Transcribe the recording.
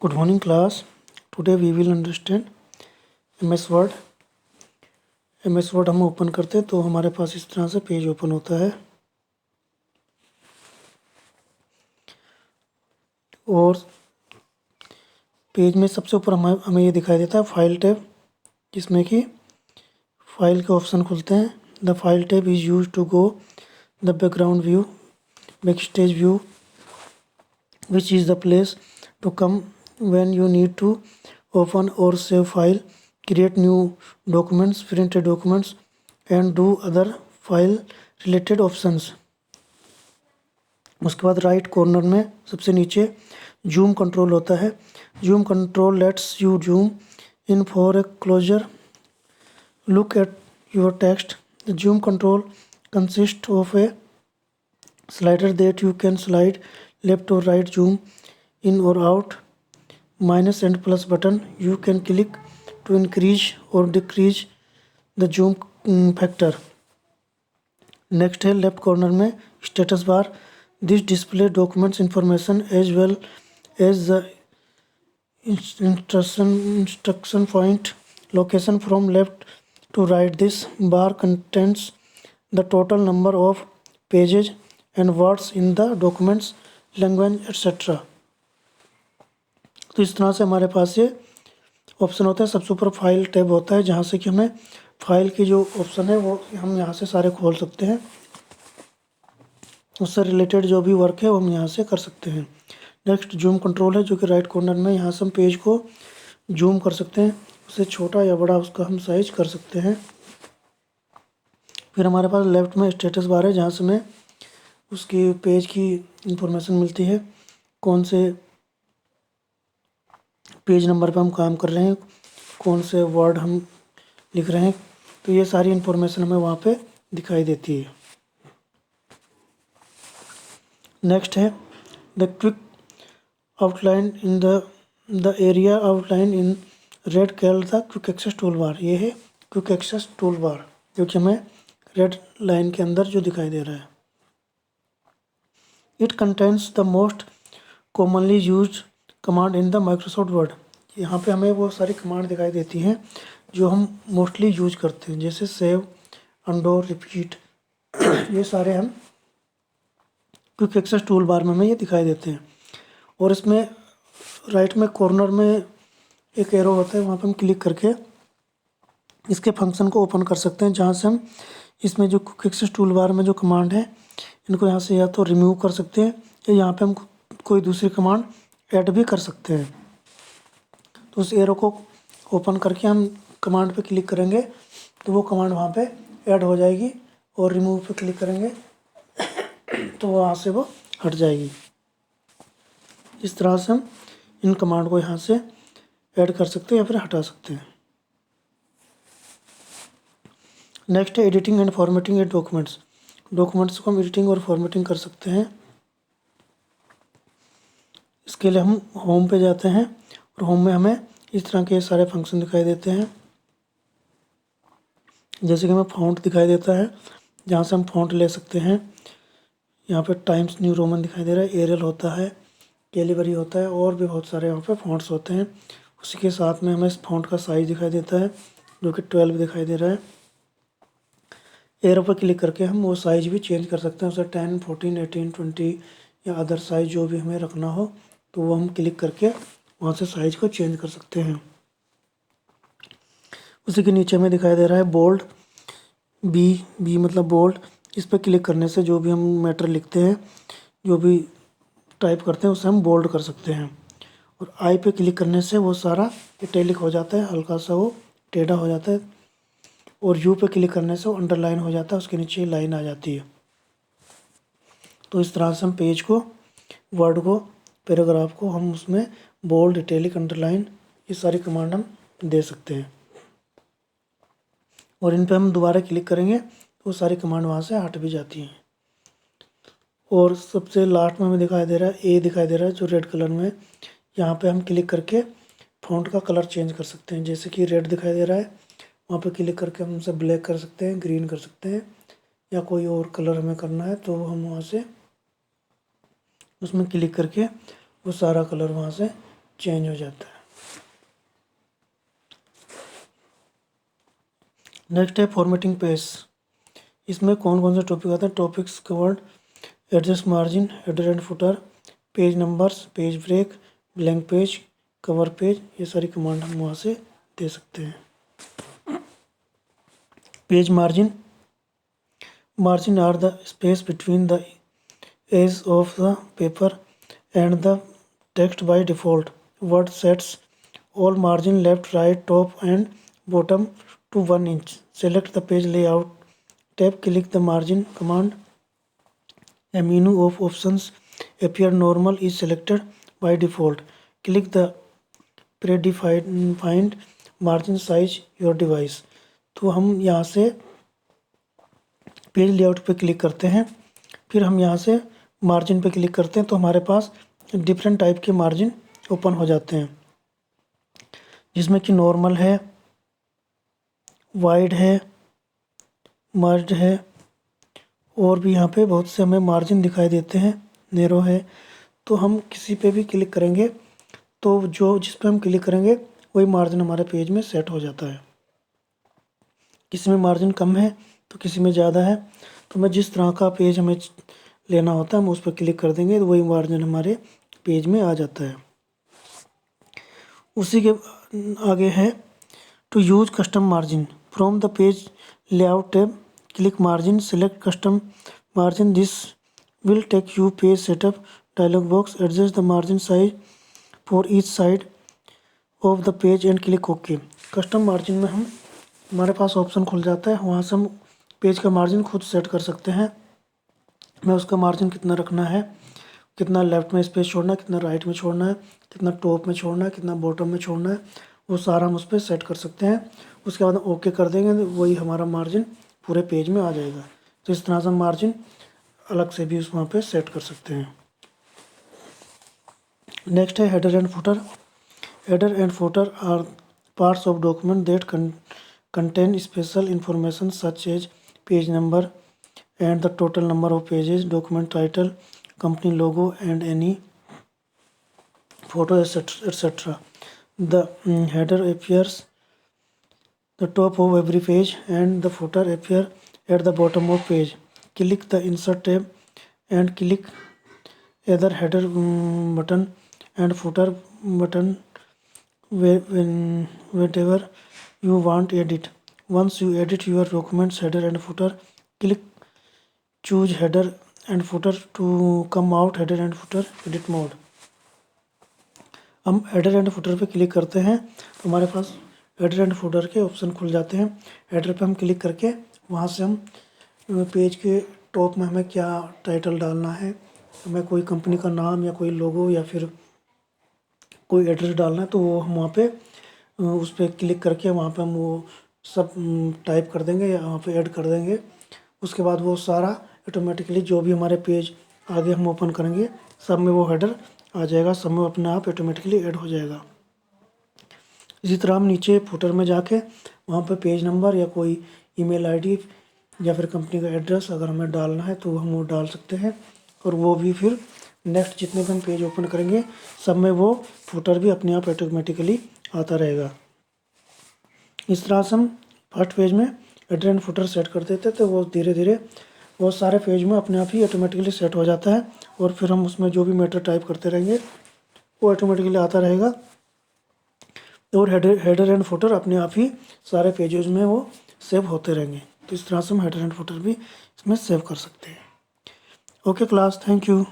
Good morning class. Today we will understand MS Word. MS Word हम open करते हैं तो हमारे पास इस तरह से पेज ओपन होता है और पेज में सबसे ऊपर हमें ये दिखाई देता है फाइल टैब, जिसमें कि फाइल के ऑप्शन खुलते हैं. The file tab is use to go the background view, backstage view, which is the place to come when you need to open or save file, create new documents, print documents and do other file related options. उसके बाद right corner में सबसे नीचे zoom control होता है. Zoom control lets you zoom in for a closer look at your text. The zoom control consists of a slider that you can slide left or right, zoom in or out. Minus and plus button you can click to increase or decrease the zoom factor. Next है left corner में status bar. This display documents information as well as the instruction point location from left to write. This bar contains the total number of pages and words in the documents, language etc. तो इस तरह से हमारे पास ये option होता है. सबसे ऊपर फाइल टैब होता है जहाँ से कि हमें फाइल की जो ऑप्शन है वो हम यहाँ से सारे खोल सकते हैं. उससे रिलेटेड जो भी वर्क है वो हम यहाँ से कर सकते हैं. नेक्स्ट जूम कंट्रोल है जो कि राइट कॉर्नर में. यहाँ से हम पेज को जूम कर सकते हैं, उसे छोटा या बड़ा उसका हम साइज कर सकते हैं. फिर हमारे पास लेफ्ट में स्टेटस बार है जहाँ से हमें उसकी पेज की इंफॉर्मेशन मिलती है, कौन से पेज नंबर पे हम काम कर रहे हैं, कौन से वर्ड हम लिख रहे हैं. तो ये सारी इंफॉर्मेशन हमें वहाँ पे दिखाई देती है. नेक्स्ट है the quick outline in the area outline in red colour the quick access tool bar. ये है क्विक एक्सेस टूल बार जो कि हमें रेड लाइन के अंदर जो दिखाई दे रहा है. It contains the most commonly used command in the Microsoft word. यहाँ पे हमें वो सारी कमांड दिखाई देती हैं जो हम मोस्टली यूज करते हैं, जैसे सेव, अंडो, रिपीट. ये सारे हम क्विक एक्सेस टूल बार में हमें ये दिखाई देते हैं. और इसमें राइट में कॉर्नर में एक एरो होता है, वहाँ पे हम क्लिक करके इसके फंक्शन को ओपन कर सकते हैं, जहाँ से हम इसमें जो क्विक एक्सेस टूल बार में जो कमांड है इनको यहाँ से या तो रिमूव कर सकते हैं या यहाँ पे हम कोई दूसरी कमांड ऐड भी कर सकते हैं. तो उस एरो को ओपन करके हम कमांड पे क्लिक करेंगे तो वो कमांड वहाँ पे ऐड हो जाएगी, और रिमूव पे क्लिक करेंगे तो वहाँ से वो हट जाएगी. इस तरह से हम इन कमांड को यहाँ से ऐड कर सकते हैं या फिर हटा सकते हैं. नेक्स्ट है editing and formatting A documents. Documents को हम एडिटिंग और फॉर्मेटिंग कर सकते हैं. इसके लिए हम होम पे जाते हैं और होम में हमें इस तरह के सारे फंक्शन दिखाई देते हैं. जैसे कि हमें फ़ॉन्ट दिखाई देता है जहाँ से हम फ़ॉन्ट ले सकते हैं. यहाँ पे टाइम्स न्यू रोमन दिखाई दे रहा है, एरियल होता है, कैलिबरी होता है, और भी बहुत सारे यहाँ पे फ़ॉन्ट्स होते हैं. उसी के साथ में हमें इस फ़ॉन्ट का साइज़ दिखाई देता है जो कि 12 दिखाई दे रहा है. एरो पर क्लिक करके हम वो साइज़ भी चेंज कर सकते हैं, उसे 10, 14, 18, 20 या अदर साइज़ जो भी हमें रखना हो तो वो हम क्लिक करके वहाँ से साइज़ को चेंज कर सकते हैं. उसी के नीचे में दिखाई दे रहा है बोल्ड, बी मतलब बोल्ड. इस पर क्लिक करने से जो भी हम मैटर लिखते हैं, जो भी टाइप करते हैं, उसे हम बोल्ड कर सकते हैं. और आई पे क्लिक करने से वो सारा इटैलिक हो जाता है, हल्का सा वो टेढ़ा हो जाता है. और यू पे क्लिक करने से वो अंडरलाइन हो जाता है, उसके नीचे लाइन आ जाती है. तो इस तरह से हम पेज को, वर्ड को, पैराग्राफ को हम उसमें बोल्ड, इटैलिक, अंडरलाइन ये सारी कमांड हम दे सकते हैं. और इन पे हम दोबारा क्लिक करेंगे तो वो सारी कमांड वहाँ से हट भी जाती हैं. और सबसे लास्ट में हमें दिखाई दे रहा है ए दिखाई दे रहा है जो रेड कलर में. यहाँ पे हम क्लिक करके फ़ॉन्ट का कलर चेंज कर सकते हैं. जैसे कि रेड दिखाई दे रहा है, वहाँ पे क्लिक करके हम उसे ब्लैक कर सकते हैं, ग्रीन कर सकते हैं, या कोई और कलर हमें करना है तो हम वहाँ से उसमें क्लिक करके वो सारा कलर वहाँ से चेंज हो जाता है। नेक्स्ट है फॉर्मेटिंग पेज। इसमें कौन कौन से टॉपिक आते हैं? Topics covered, adjust margin, header and footer, page numbers, page break, blank page, cover page, ये सारी कमांड हम वहाँ से दे सकते हैं। Page margin, margin are the space between the edge of the paper and the text by default. Word sets all margin left, right, top and bottom to 1 inch. Select the page layout tab, click the margin command. A menu of options appear. Normal is selected by default. Click the predefined margin size your device. तो हम यहाँ से page layout पे click करते हैं, फिर हम यहाँ से मार्जिन पे क्लिक करते हैं तो हमारे पास डिफरेंट टाइप के मार्जिन ओपन हो जाते हैं, जिसमें कि नॉर्मल है, वाइड है, मर्ज्ड है, और भी यहाँ पे बहुत से हमें मार्जिन दिखाई देते हैं, नैरो है। तो हम किसी पे भी क्लिक करेंगे तो जो जिस पे हम क्लिक करेंगे वही मार्जिन हमारे पेज में सेट हो जाता है। किसी में मार्जिन कम है तो किसी में ज़्यादा है, तो मैं जिस तरह का पेज हमें लेना होता है हम उस पर क्लिक कर देंगे तो वही मार्जिन हमारे पेज में आ जाता है। उसी के आगे है to use custom margin from the page layout tab, click margin, select custom margin, this will take you page setup dialog box, adjust the margin size for each side of the page and click okay. Custom margin में हमारे पास option खुल जाता है, वहाँ से हम page का margin खुद सेट कर सकते हैं। मैं उसका मार्जिन कितना रखना है, कितना लेफ्ट में स्पेस छोड़ना है, कितना राइट में छोड़ना है, कितना टॉप में छोड़ना है, कितना बॉटम में छोड़ना है, वो सारा हम उस पर सेट कर सकते हैं। उसके बाद ओके कर देंगे तो वही हमारा मार्जिन पूरे पेज में आ जाएगा। तो इस तरह से हम मार्जिन अलग से भी उस वहाँ पे सेट कर सकते हैं। नेक्स्ट है header and footer. Header and footer are parts of document that contain special information such as page number and the total number of pages, document title, company logo and any photo, etc. The header appears the top of every page and the footer appear at the bottom of page. Click the insert tab and click either header button and footer button wherever you want edit. Once you edit your documents header and footer, click choose header and footer to come out header and footer edit mode. हम header and footer पे click करते हैं तो हमारे पास header and footer के option खुल जाते हैं। हेडर पे हम क्लिक करके वहाँ से हम पेज के टॉप में हमें क्या टाइटल डालना है, हमें कोई कंपनी का नाम या कोई लोगो या फिर कोई एड्रेस डालना है तो वो हम वहाँ पे उस पर क्लिक करके वहाँ पे हम वो सब टाइप कर देंगे या वहाँ पे ऐड कर देंगे। उसके बाद वो सारा ऑटोमेटिकली जो भी हमारे पेज आगे हम ओपन करेंगे सब में वो हेडर आ जाएगा, सब में अपने आप ऑटोमेटिकली ऐड हो जाएगा। इसी तरह हम नीचे फुटर में जाके वहाँ पे पेज नंबर या कोई ईमेल आईडी या फिर कंपनी का एड्रेस अगर हमें डालना है तो हम वो डाल सकते हैं, और वो भी फिर नेक्स्ट जितने भी हम पेज ओपन करेंगे सब में वो फुटर भी अपने आप ऑटोमेटिकली आता रहेगा। इस तरह से हम फर्स्ट पेज में हेडर एंड फुटर सेट कर देते तो वो धीरे धीरे वो सारे पेज में अपने आप ही ऑटोमेटिकली सेट हो जाता है, और फिर हम उसमें जो भी मैटर टाइप करते रहेंगे वो ऑटोमेटिकली आता रहेगा, और हेडर एंड फुटर अपने आप ही सारे पेजेस में वो सेव होते रहेंगे। तो इस तरह से हम हेडर एंड फुटर भी इसमें सेव कर सकते हैं। Okay class, thank you.